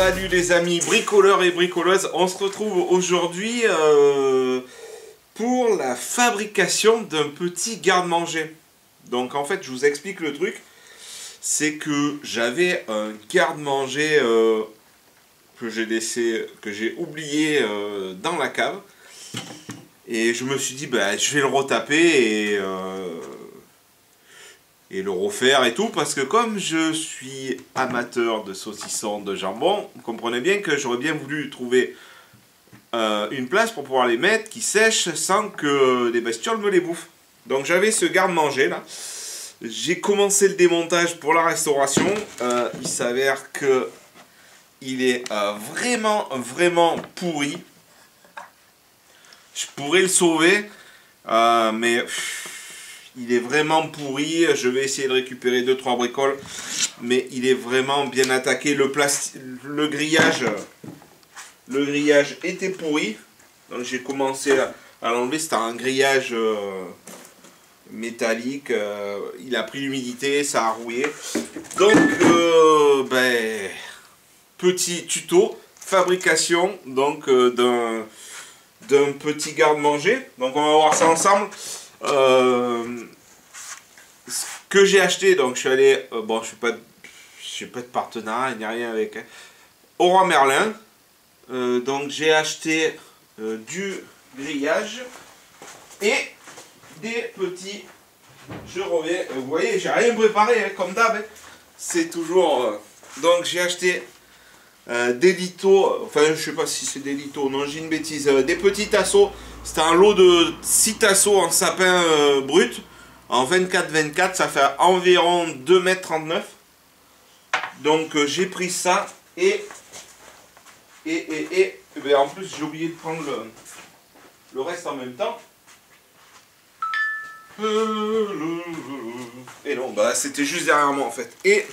Salut les amis bricoleurs et bricoleuses, on se retrouve aujourd'hui pour la fabrication d'un petit garde-manger. Donc en fait je vous explique le truc, c'est que j'avais un garde-manger que j'ai oublié dans la cave. Et je me suis dit bah, je vais le retaper et le refaire et tout, parce que comme je suis amateur de saucissons, de jambon, vous comprenez bien que j'aurais bien voulu trouver une place pour pouvoir les mettre qui sèchent sans que les bestioles me les bouffent. Donc j'avais ce garde-manger là, j'ai commencé le démontage pour la restauration, il s'avère que il est vraiment pourri. Je pourrais le sauver, mais il est vraiment pourri. Je vais essayer de récupérer 2-3 bricoles, mais il est vraiment bien attaqué. Le grillage était pourri, donc j'ai commencé à l'enlever. C'était un grillage métallique. Il a pris l'humidité, ça a rouillé. Donc, petit tuto fabrication donc d'un petit garde-manger. Donc on va voir ça ensemble. Ce que j'ai acheté, donc je suis allé, bon je n'ai pas de partenariat, il n'y a rien avec Leroy Merlin. Donc j'ai acheté du grillage et des petits, je reviens, vous voyez j'ai rien préparé hein, comme d'hab, hein. C'est toujours, donc j'ai acheté des litos, enfin je sais pas si c'est des litos, non j'ai une bêtise, des petits tasseaux. C'était un lot de 6 tasseaux en sapin brut, en 24-24, ça fait environ 2,39 m. Donc j'ai pris ça et ben, en plus j'ai oublié de prendre le reste en même temps. Et non, bah c'était juste derrière moi en fait. Et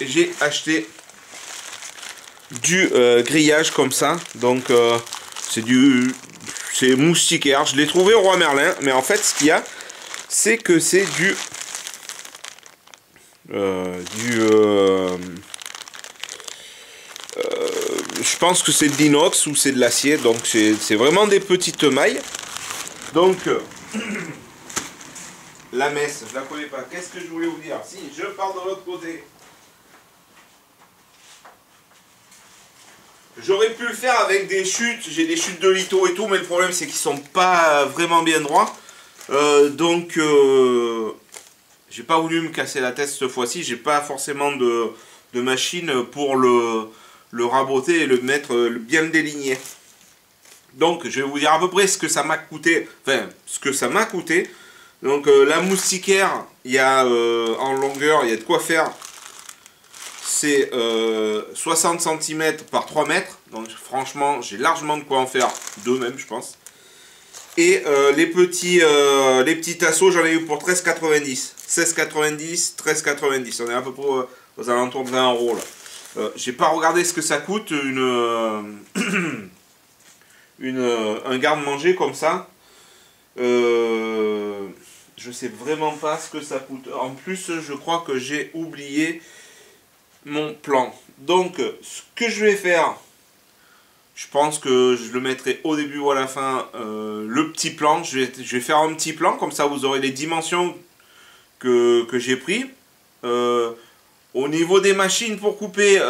j'ai acheté du grillage comme ça, donc c'est moustiquaire. Je l'ai trouvé au Leroy Merlin, mais en fait ce qu'il y a, c'est que c'est je pense que c'est de l'inox ou c'est de l'acier, donc c'est vraiment des petites mailles. Donc la messe, je la connais pas. Qu'est-ce que je voulais vous dire? Si, je pars de l'autre côté. J'aurais pu le faire avec des chutes, j'ai des chutes de litho et tout, mais le problème c'est qu'ils sont pas vraiment bien droits. Donc j'ai pas voulu me casser la tête cette fois-ci, j'ai pas forcément de machine pour le raboter et le mettre, bien le déligner. Donc je vais vous dire à peu près ce que ça m'a coûté, Donc la moustiquaire, il y a en longueur, il y a de quoi faire. C'est 60 cm par 3 mètres, donc franchement j'ai largement de quoi en faire 2 même je pense. Et les petits tasseaux j'en ai eu pour 13,90, 16,90, 13,90, on est à peu près aux alentours de 20 € là. J'ai pas regardé ce que ça coûte un garde-manger comme ça. Je sais vraiment pas ce que ça coûte. En plus je crois que j'ai oublié mon plan. Donc ce que je vais faire, je pense que je le mettrai au début ou à la fin, le petit plan. Je vais faire un petit plan, comme ça vous aurez les dimensions que j'ai pris. Au niveau des machines pour couper,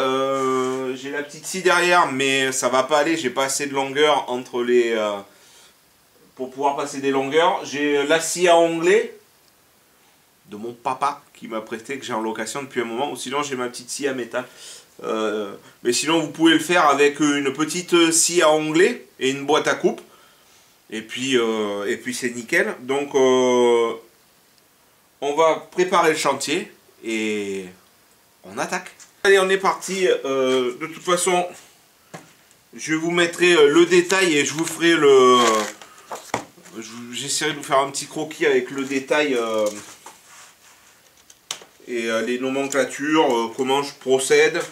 j'ai la petite scie derrière, mais ça va pas aller, j'ai pas assez de longueur entre les pour pouvoir passer des longueurs. J'ai la scie à onglet de mon papa qui m'a prêté, que j'ai en location depuis un moment, ou sinon j'ai ma petite scie à métal. Mais sinon vous pouvez le faire avec une petite scie à onglet et une boîte à coupe, et puis c'est nickel. Donc on va préparer le chantier et on attaque. Allez, on est parti. De toute façon je vous mettrai le détail et je vous ferai j'essaierai de vous faire un petit croquis avec le détail et les nomenclatures, comment je procède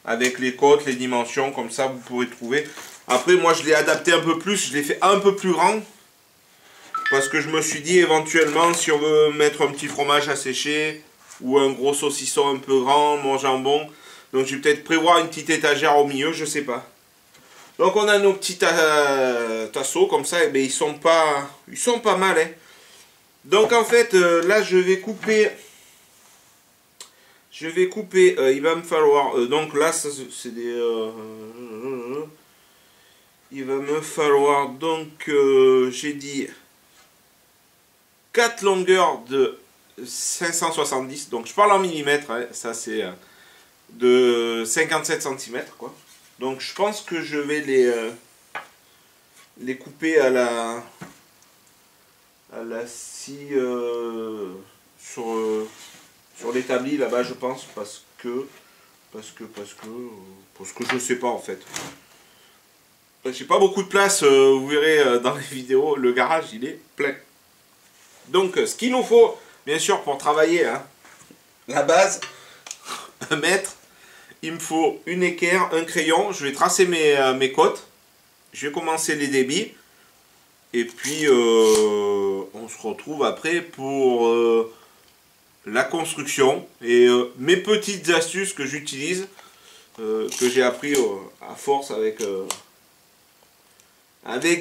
avec les côtes, les dimensions, comme ça vous pourrez trouver. Après moi je l'ai adapté un peu plus, je l'ai fait un peu plus grand, parce que je me suis dit éventuellement si on veut mettre un petit fromage à sécher, ou un gros saucisson un peu grand, mon jambon, Donc je vais peut-être prévoir une petite étagère au milieu, je sais pas. Donc on a nos petits tasseaux comme ça, et bien ils sont pas mal. Hein. Donc en fait là je vais couper. Il va me falloir, donc là c'est des... il va me falloir donc, j'ai dit 4 longueurs de 570, donc je parle en millimètres, hein, ça c'est de 57 cm quoi. Donc je pense que je vais les couper à la scie sur l'établi là-bas, je pense, parce que je sais pas en fait. J'ai pas beaucoup de place, vous verrez dans les vidéos, le garage il est plein. Donc ce qu'il nous faut, bien sûr, pour travailler, hein, la base, 1 mètre, il me faut une équerre, un crayon, je vais tracer mes côtes, je vais commencer les débits, et puis on se retrouve après pour la construction et mes petites astuces que j'utilise, que j'ai appris à force avec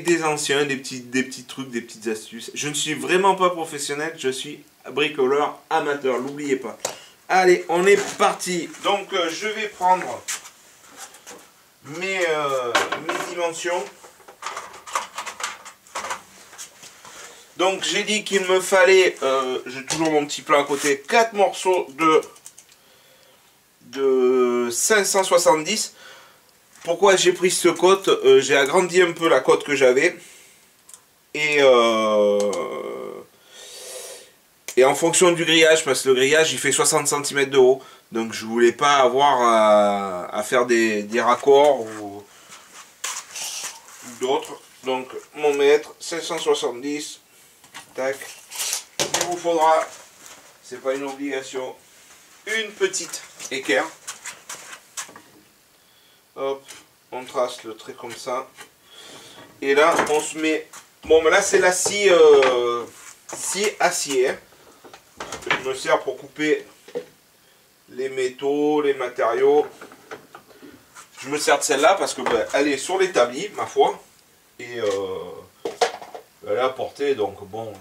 des anciens, des petits trucs, des petites astuces. Je ne suis vraiment pas professionnel, je suis bricoleur amateur, n'oubliez pas. Allez, on est parti. Donc je vais prendre mes dimensions. Donc j'ai dit qu'il me fallait, j'ai toujours mon petit plan à côté, 4 morceaux de 570. Pourquoi j'ai pris ce côte? J'ai agrandi un peu la côte que j'avais. Et en fonction du grillage, parce que le grillage il fait 60 cm de haut. Donc je voulais pas avoir à faire des raccords ou d'autres. Donc mon mètre, 570. Tac. Il vous faudra, c'est pas une obligation, une petite équerre. Hop, on trace le trait comme ça. Et là, on se met... Bon, mais là, c'est la scie acier. Hein. Je me sers pour couper les métaux, les matériaux. Je me sers de celle-là parce que ben, elle est sur l'établi, ma foi. Et elle est à portée, donc bon...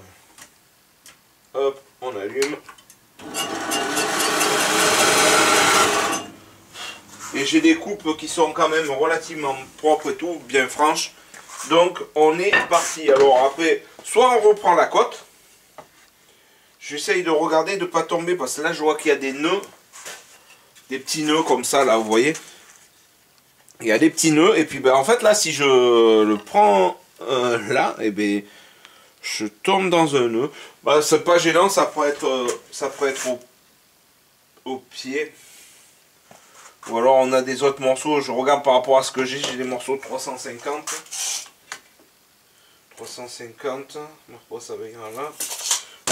Hop, on allume. Et j'ai des coupes qui sont quand même relativement propres et tout, bien franches. Donc on est parti. Alors après, soit on reprend la côte. J'essaye de regarder, de ne pas tomber, parce que là je vois qu'il y a des nœuds. Des petits nœuds comme ça, là, vous voyez. Il y a des petits nœuds. Et puis ben, en fait là, si je le prends là, et ben je tombe dans un nœud. Bah, c'est pas gênant, ça pourrait être au pied. Ou alors on a des autres morceaux, je regarde par rapport à ce que j'ai des morceaux de 350. 350, ça va là.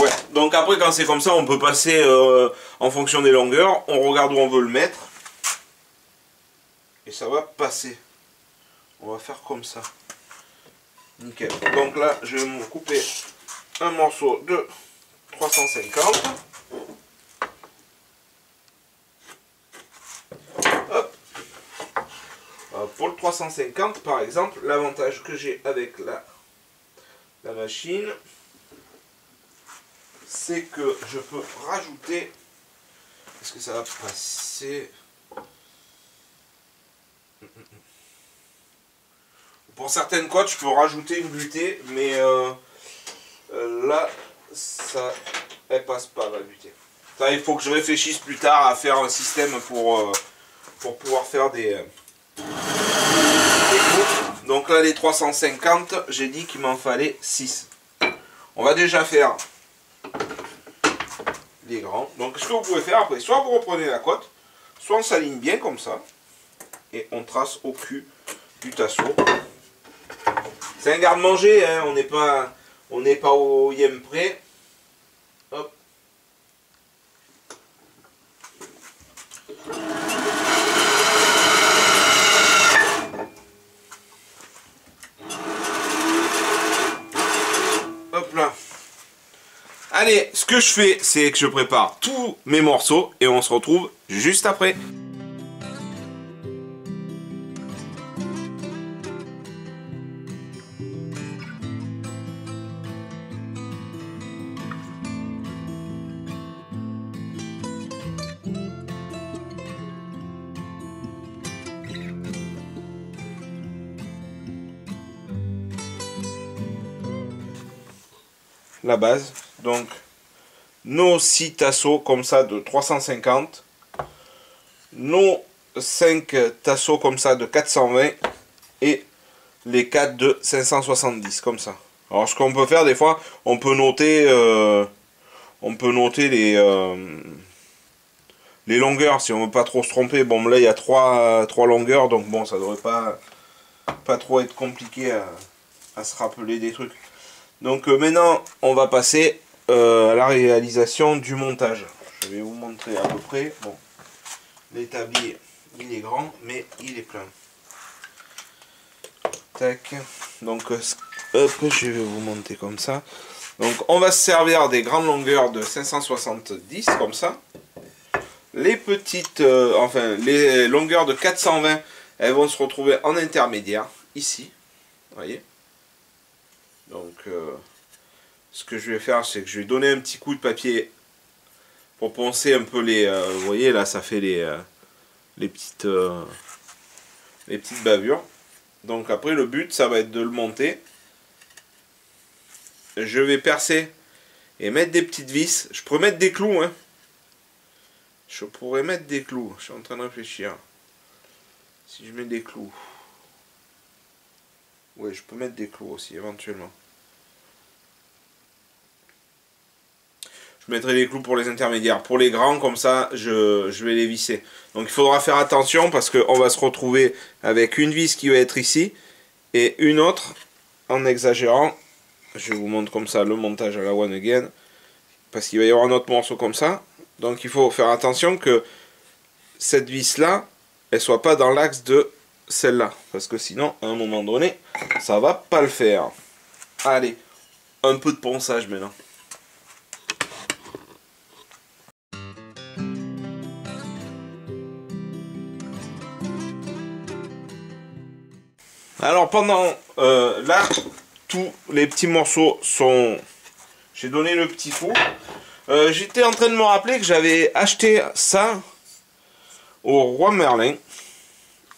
Ouais, donc après quand c'est comme ça, on peut passer en fonction des longueurs, on regarde où on veut le mettre. Et ça va passer. On va faire comme ça. Nickel. Donc là, je vais me couper un morceau de 350. Hop. Pour le 350, par exemple, l'avantage que j'ai avec la machine, c'est que je peux rajouter... Est-ce que ça va passer? Pour certaines côtes, je peux rajouter une butée, mais là, elle passe pas la butée. Ça, il faut que je réfléchisse plus tard à faire un système pour pouvoir faire des coupes. Donc là, les 350, j'ai dit qu'il m'en fallait 6. On va déjà faire les grands. Donc ce que vous pouvez faire après, soit vous reprenez la côte, soit on s'aligne bien comme ça, et on trace au cul du tasseau. C'est un garde-manger, hein, on n'est pas au yem près. Hop. Hop là. Allez, ce que je fais, c'est que je prépare tous mes morceaux et on se retrouve juste après. la base. Donc nos 6 tasseaux comme ça de 350. Nos 5 tasseaux comme ça de 420. Et les 4 de 570 comme ça. Alors ce qu'on peut faire des fois, on peut noter les longueurs si on veut pas trop se tromper. Bon là il y a 3 longueurs, donc bon ça devrait pas trop être compliqué à se rappeler des trucs. Donc maintenant on va passer à la réalisation du montage. Je vais vous montrer à peu près. Bon, l'établi il est grand mais il est plein. Tac. Donc hop, je vais vous monter comme ça. Donc on va se servir des grandes longueurs de 570 comme ça. Les petites, enfin les longueurs de 420, elles vont se retrouver en intermédiaire ici. Vous voyez. Donc ce que je vais faire, c'est que je vais donner un petit coup de papier pour poncer un peu les. Vous voyez là, ça fait les petites bavures. Donc après le but ça va être de le monter. Je vais percer et mettre des petites vis. Je pourrais mettre des clous, hein. Je pourrais mettre des clous. Je suis en train de réfléchir. Si je mets des clous. Ouais, je peux mettre des clous aussi éventuellement. Je mettrai des clous pour les intermédiaires. Pour les grands, comme ça, je vais les visser. Donc il faudra faire attention parce qu'on va se retrouver avec une vis qui va être ici et une autre en exagérant. Je vous montre comme ça le montage à la one again. Parce qu'il va y avoir un autre morceau comme ça. Donc il faut faire attention que cette vis là, elle soit pas dans l'axe de celle-là. Parce que sinon, à un moment donné, ça va pas le faire. Allez, un peu de ponçage maintenant. Alors pendant là, tous les petits morceaux sont... J'ai donné le petit coup. J'étais en train de me rappeler que j'avais acheté ça au Roi Merlin.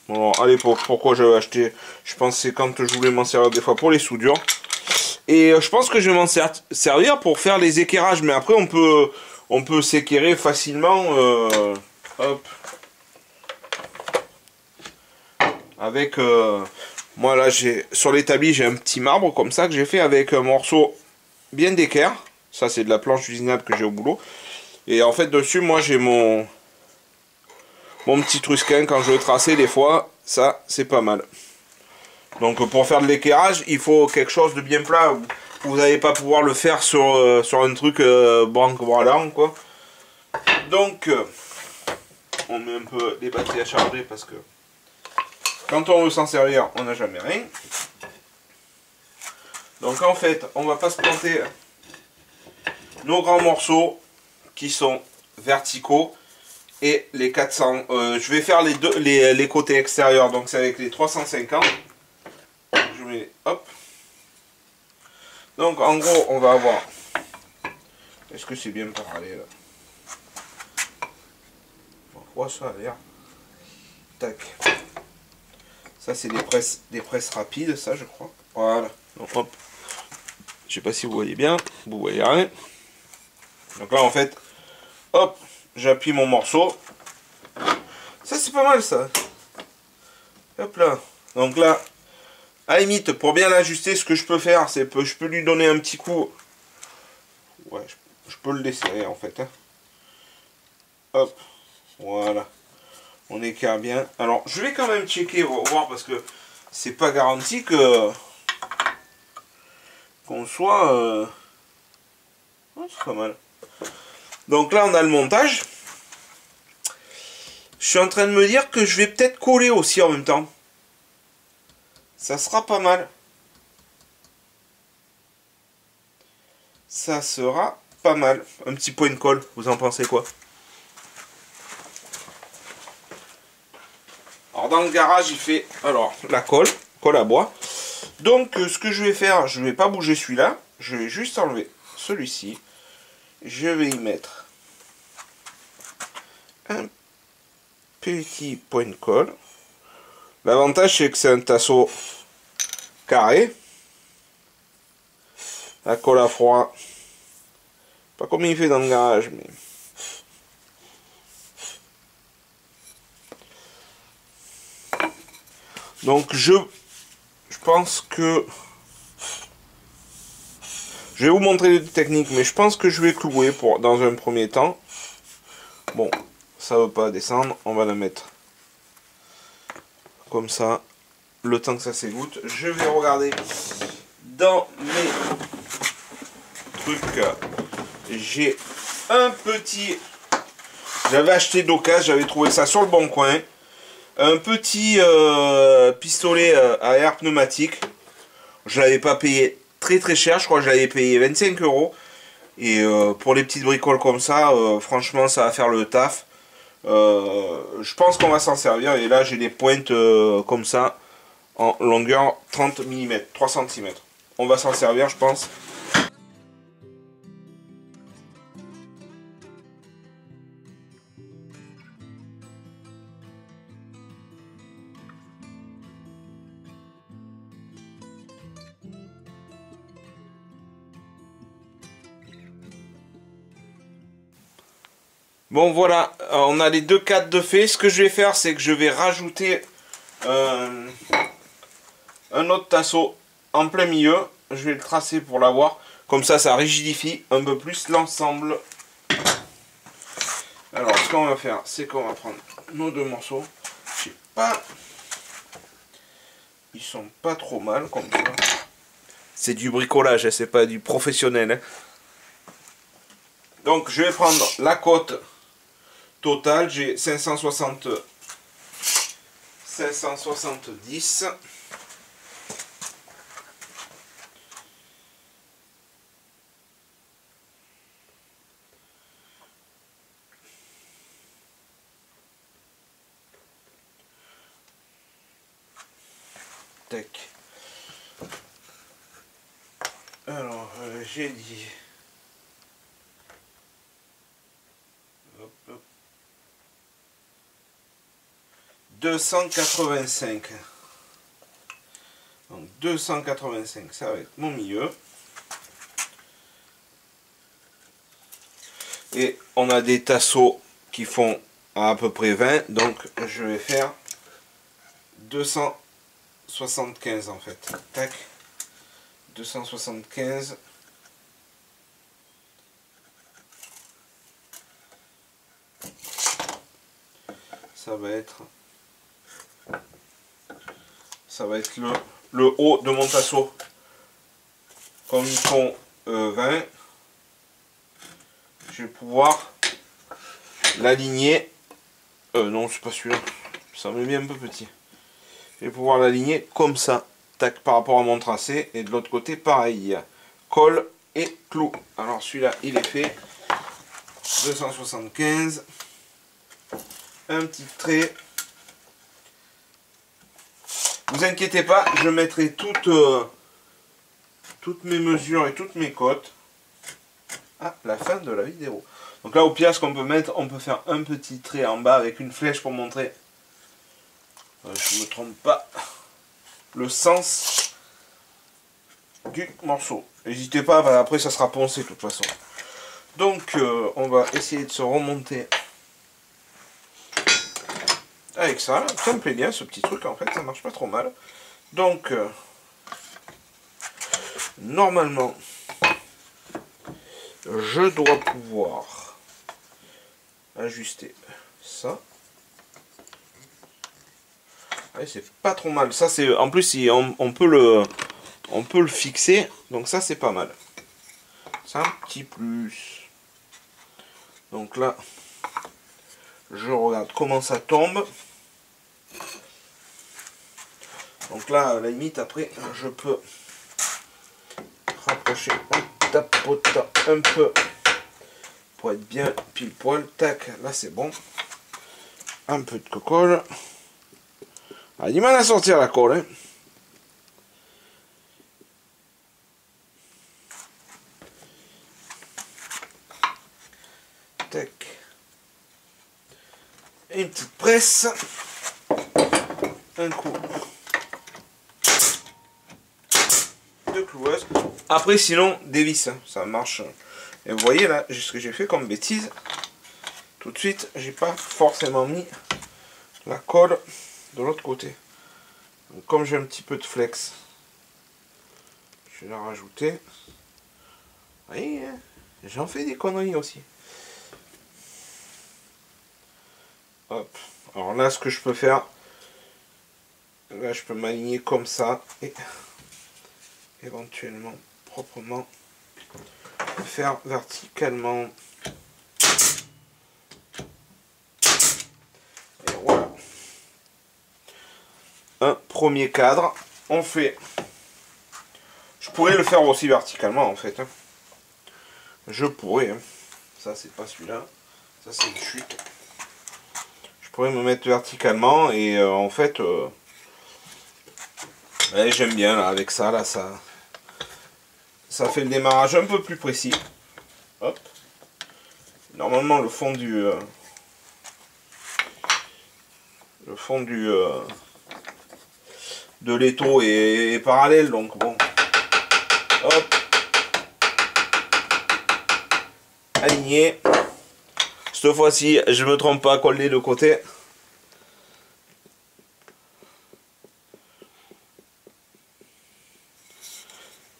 Alors, allez, pourquoi j'avais acheté? Je pense que c'est quand je voulais m'en servir des fois pour les soudures. Et je pense que je vais m'en servir pour faire les équerrages. Mais après, on peut s'équerrer facilement. Hop. Avec... moi là, sur l'établi, j'ai un petit marbre comme ça que j'ai fait avec un morceau bien d'équerre. Ça, c'est de la planche usinable que j'ai au boulot. Et en fait, dessus, moi, j'ai mon petit trusquin quand je veux tracer des fois. Ça, c'est pas mal. Donc, pour faire de l'équerrage, il faut quelque chose de bien plat. Vous n'allez pas pouvoir le faire sur un truc branque-bradant, quoi. Donc, on met un peu les batteries à charger parce que quand on veut s'en servir, on n'a jamais rien. Donc en fait, on va pas se planter nos grands morceaux qui sont verticaux et les 400. Je vais faire les côtés extérieurs, donc c'est avec les 350. Je mets, hop. Donc en gros, on va avoir... Est-ce que c'est bien parallèle là? On voit ça à l'air. Tac. Ça c'est des presses rapides, ça je crois. Voilà. Donc hop. Je sais pas si vous voyez bien. Vous voyez rien. Donc là en fait, hop, j'appuie mon morceau. Ça c'est pas mal ça. Hop là. Donc là, à la limite, pour bien l'ajuster, ce que je peux faire, c'est que je peux lui donner un petit coup. Ouais, je peux le desserrer en fait. Hein. Hop. Voilà. On écarte bien. Alors, je vais quand même checker, voir, parce que c'est pas garanti qu'on soit... Oh, c'est pas mal. Donc là, on a le montage. Je suis en train de me dire que je vais peut-être coller aussi en même temps. Ça sera pas mal. Ça sera pas mal. Un petit point de colle, vous en pensez quoi? Alors dans le garage, il fait la colle à bois. Donc ce que je vais faire, je ne vais pas bouger celui-là. Je vais juste enlever celui-ci. Je vais y mettre un petit point de colle. L'avantage, c'est que c'est un tasseau carré. La colle à froid, Pas comme il fait dans le garage, mais... Donc je pense que... Je vais vous montrer les techniques, mais je pense que je vais clouer dans un premier temps. Bon, ça ne veut pas descendre, on va la mettre comme ça, le temps que ça s'égoutte. Je vais regarder dans mes trucs. J'ai un petit... J'avais acheté d'occasion, j'avais trouvé ça sur le bon coin. Un petit pistolet à air pneumatique. Je l'avais pas payé très très cher, je crois que je l'avais payé 25 €. Et pour les petites bricoles comme ça, franchement ça va faire le taf. Je pense qu'on va s'en servir. Et là j'ai des pointes comme ça, en longueur 30 mm, 3 cm. On va s'en servir je pense. Bon voilà, on a les deux cadres de fait. Ce que je vais faire, c'est que je vais rajouter un autre tasseau en plein milieu. Je vais le tracer pour l'avoir. Comme ça rigidifie un peu plus l'ensemble. Alors, ce qu'on va faire, c'est qu'on va prendre nos deux morceaux. Je sais pas... Ils sont pas trop mal comme ça. C'est du bricolage, hein, c'est pas du professionnel. Hein. Donc, je vais prendre la cote totale. J'ai 570. Tac. Alors, j'ai dit... Hop, hop. 285. Donc 285, ça va être mon milieu. Et on a des tasseaux qui font à peu près 20, donc je vais faire 275 en fait. Tac. 275. Ça va être le haut de mon tasseau. Comme ils font 20, je vais pouvoir l'aligner. Non, c'est pas celui-là. Ça me met bien un peu petit. Je vais pouvoir l'aligner comme ça. Tac, par rapport à mon tracé. Et de l'autre côté, pareil. Colle et clou. Alors celui-là, il est fait. 275. Un petit trait. Vous inquiétez pas, je mettrai toutes mes mesures et toutes mes cotes à la fin de la vidéo. Donc là, au pire, ce qu'on peut mettre, on peut faire un petit trait en bas avec une flèche pour montrer, je ne me trompe pas, le sens du morceau. N'hésitez pas, après ça sera poncé de toute façon. Donc, on va essayer de se remonter avec ça. Ça me plaît bien ce petit truc, en fait, ça marche pas trop mal. Donc, normalement, je dois pouvoir ajuster ça. Ouais, c'est pas trop mal. Ça, c'est en plus, on peut le fixer. Donc ça, c'est pas mal. C'est un petit plus. Donc là, je regarde comment ça tombe. Donc là, à la limite, après, je peux rapprocher en tapotant un peu pour être bien pile poil. Tac, là c'est bon. Un peu de colle. Ah, du mal à sortir la colle. Hein. Tac. Et une petite presse. Un coup de cloueuse. Après, sinon, des vis. Hein. Ça marche Et vous voyez là, ce que j'ai fait comme bêtise. Tout de suite, j'ai pas forcément mis la colle de l'autre côté. Donc, comme j'ai un petit peu de flex, je vais la rajouter. Vous voyez, hein, j'en fais des conneries aussi. Hop. Alors là, ce que je peux faire, là, je peux m'aligner comme ça et éventuellement, proprement, faire verticalement. Et voilà. Un premier cadre. On fait. Je pourrais le faire aussi verticalement en fait. Hein. Je pourrais. Hein. Ça, c'est pas celui-là. Ça, c'est une chute. Je pourrais me mettre verticalement et en fait, ouais, j'aime bien là avec ça. Là, ça fait le démarrage un peu plus précis. Hop. Normalement, le fond du de l'étau est parallèle, donc bon. Hop. Aligné. Cette fois-ci, je me trompe pas, coller de côté.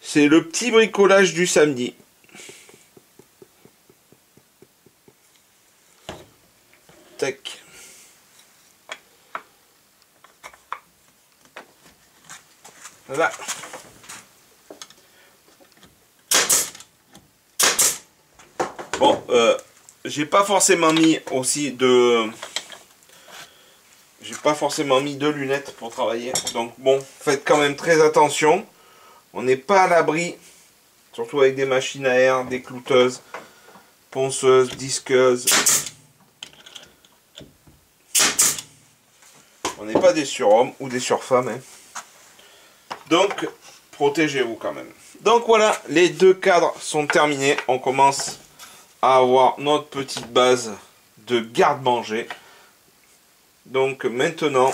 C'est le petit bricolage du samedi. Tac. Là. Bon, j'ai pas forcément mis aussi de... J'ai pas forcément mis de lunettes pour travailler. Donc bon, faites quand même très attention. On n'est pas à l'abri, surtout avec des machines à air, des clouteuses, ponceuses, disqueuses. On n'est pas des surhommes ou des surfemmes. Hein. Donc, protégez-vous quand même. Donc voilà, les deux cadres sont terminés. On commence à avoir notre petite base de garde-manger. Donc maintenant,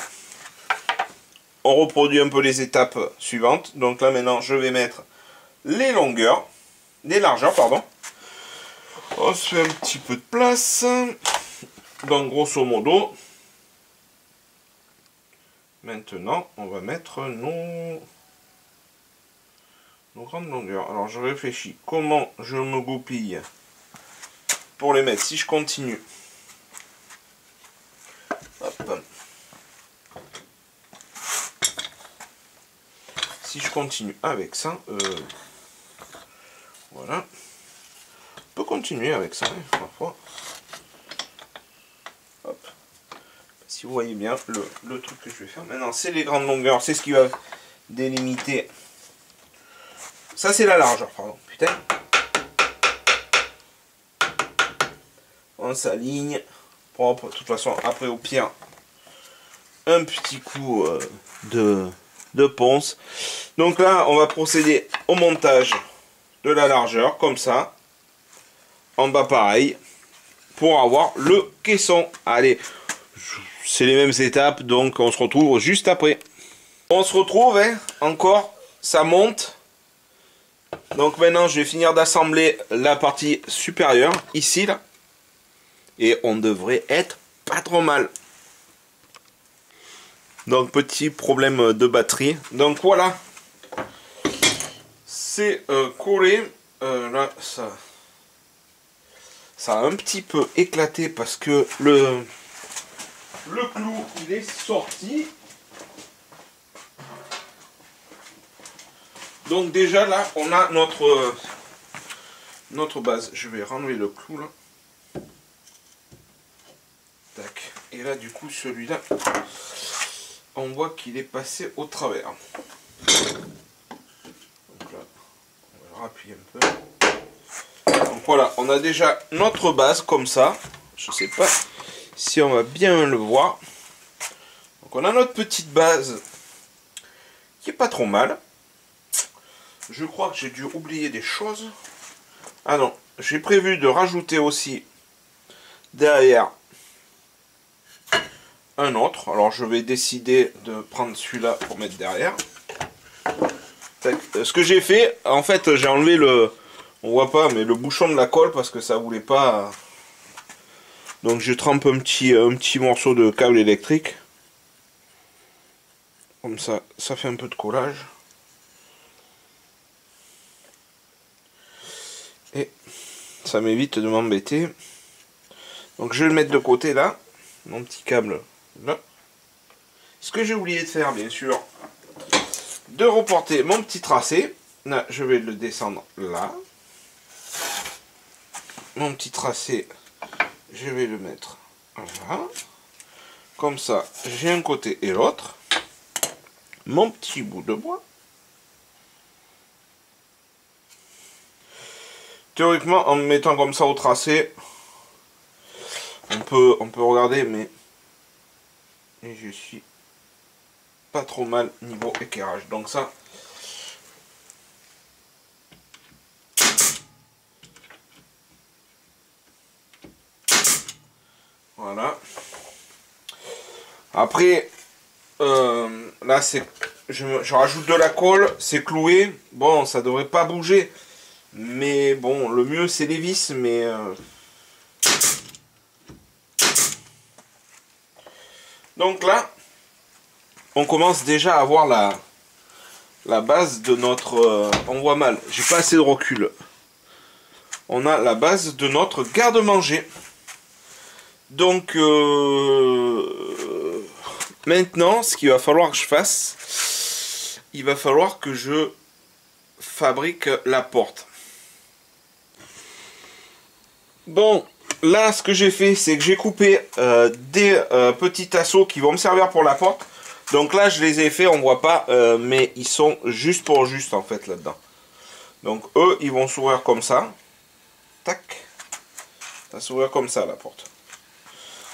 on reproduit un peu les étapes suivantes. Donc là maintenant, je vais mettre les longueurs, les largeurs, pardon. On se fait un petit peu de place. Donc grosso modo, maintenant, on va mettre nos grandes longueurs. Alors je réfléchis, comment je me goupille pour les mettre si je continue. Hop. Si je continue avec ça, voilà. On peut continuer avec ça, hein, parfois. Hop. Si vous voyez bien le truc que je vais faire. Maintenant, c'est les grandes longueurs, c'est ce qui va délimiter. Ça, c'est la largeur, pardon. Putain. On s'aligne. Propre. De toute façon, après, au pire, un petit coup de ponce. Donc là, on va procéder au montage de la largeur, comme ça. En bas, pareil. Pour avoir le caisson. Allez, c'est les mêmes étapes, donc on se retrouve juste après. On se retrouve, hein, encore, ça monte. Donc maintenant, je vais finir d'assembler la partie supérieure, ici, là. Et on devrait être pas trop mal. Donc petit problème de batterie. Donc voilà. C'est collé. Là, ça a un petit peu éclaté parce que le clou, il est sorti. Donc déjà là, on a notre base. Je vais renlever le clou là. Tac. Et là, du coup, celui-là, on voit qu'il est passé au travers. Donc là, on va rappuyer un peu. Donc voilà, on a déjà notre base comme ça. Je sais pas si on va bien le voir. Donc on a notre petite base qui est pas trop mal. Je crois que j'ai dû oublier des choses. Ah non, j'ai prévu de rajouter aussi derrière un autre. Alors je vais décider de prendre celui-là pour mettre derrière. Ce que j'ai fait, en fait, j'ai enlevé On voit pas, mais le bouchon de la colle parce que ça voulait pas. Donc je trempe un petit morceau de câble électrique. Comme ça, ça fait un peu de collage. Et ça m'évite de m'embêter. Donc je vais le mettre de côté là. Mon petit câble là. Ce que j'ai oublié de faire, bien sûr, de reporter mon petit tracé. Là, je vais le descendre là. Mon petit tracé, je vais le mettre là. Comme ça, j'ai un côté et l'autre. Mon petit bout de bois. Théoriquement, en me mettant comme ça au tracé, on peut regarder, mais et je suis pas trop mal niveau éclairage. Donc ça, voilà. Après, là c'est, je rajoute de la colle, c'est cloué. Bon, ça devrait pas bouger, mais bon, le mieux c'est les vis, mais donc là, on commence déjà à avoir la base de notre... on voit mal, j'ai pas assez de recul. On a la base de notre garde-manger. Donc, maintenant, ce qu'il va falloir que je fasse, il va falloir que je fabrique la porte. Bon, là, ce que j'ai fait, c'est que j'ai coupé des petits tasseaux qui vont me servir pour la porte. Donc là, je les ai fait, on voit pas, mais ils sont juste pour juste, en fait, là-dedans. Donc, eux, ils vont s'ouvrir comme ça. Tac. Ça va s'ouvrir comme ça, la porte.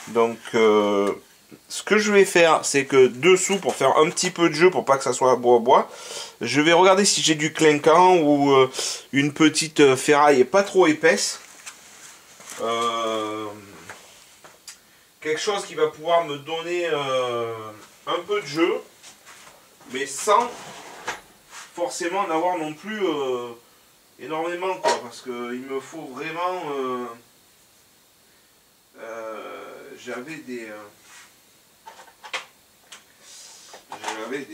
Donc, ce que je vais faire, c'est que dessous, pour faire un petit peu de jeu, pour pas que ça soit bois, je vais regarder si j'ai du clinquant ou une petite ferraille pas trop épaisse. Quelque chose qui va pouvoir me donner un peu de jeu, mais sans forcément en avoir non plus énormément, quoi, parce qu'il me faut vraiment... j'avais des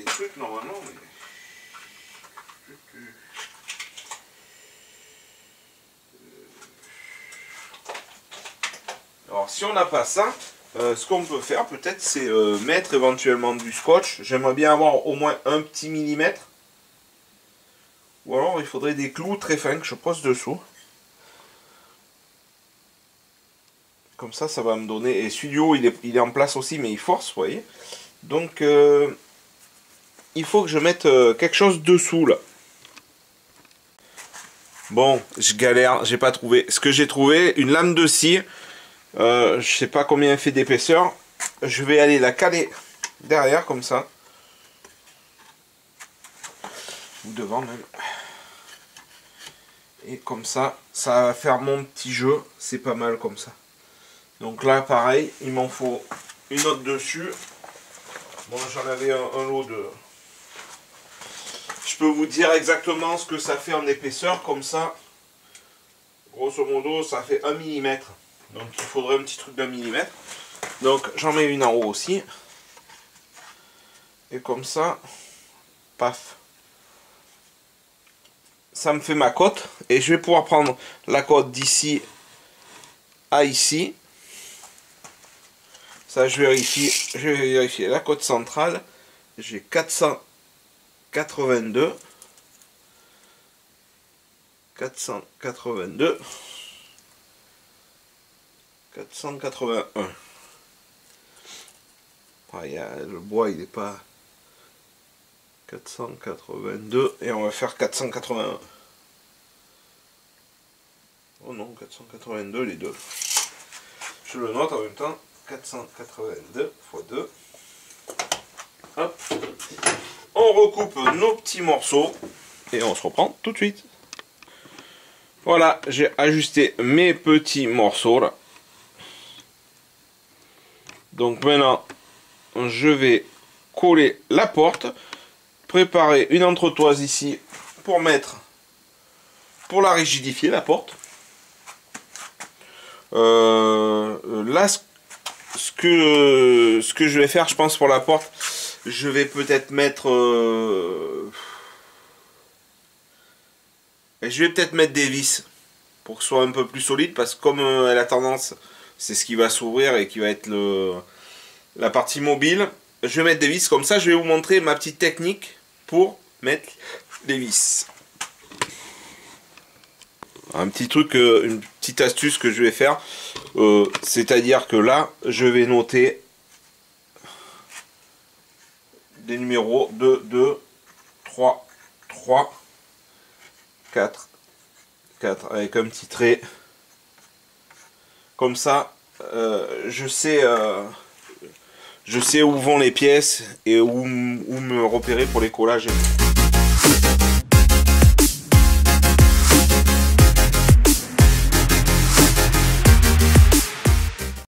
trucs normalement, mais... Alors si on n'a pas ça, ce qu'on peut faire peut-être c'est mettre éventuellement du scotch. J'aimerais bien avoir au moins un petit millimètre. Ou alors il faudrait des clous très fins que je pose dessous. Comme ça, ça va me donner... Et Studio, il est en place aussi, mais il force, vous voyez. Donc, il faut que je mette quelque chose dessous, là. Bon, je galère, j'ai pas trouvé. Ce que j'ai trouvé, une lame de scie. Je sais pas combien elle fait d'épaisseur. Je vais aller la caler derrière, comme ça. Ou devant, même. Et comme ça, ça va faire mon petit jeu. C'est pas mal, comme ça. Donc là, pareil, il m'en faut une autre dessus. Bon, j'en avais un lot de... Je peux vous dire exactement ce que ça fait en épaisseur, comme ça. Grosso modo, ça fait 1 mm. Donc il faudrait un petit truc d'1 mm. Donc j'en mets une en haut aussi. Et comme ça, paf. Ça me fait ma cote. Et je vais pouvoir prendre la cote d'ici à ici. Ça, je vais vérifier la cote centrale. J'ai 482. 482. 481. Ah, le bois, il n'est pas... 482. Et on va faire 481. Oh non, 482 les deux. Je le note en même temps. 482 x 2. Hop. On recoupe nos petits morceaux et on se reprend tout de suite. Voilà, j'ai ajusté mes petits morceaux là. Donc maintenant, je vais coller la porte, préparer une entretoise ici pour mettre pour la rigidifier, la porte. Là, ce que je vais faire, je pense, pour la porte, je vais peut-être mettre... je vais peut-être mettre des vis pour que ce soit un peu plus solide, parce que comme elle a tendance, c'est ce qui va s'ouvrir et qui va être la partie mobile, je vais mettre des vis. Comme ça, je vais vous montrer ma petite technique pour mettre des vis. Un petit truc, une petite astuce que je vais faire, c'est-à-dire que là, je vais noter des numéros 2, 2, 3, 3, 4, 4, avec un petit trait. Comme ça, je sais où vont les pièces et où me repérer pour les collages.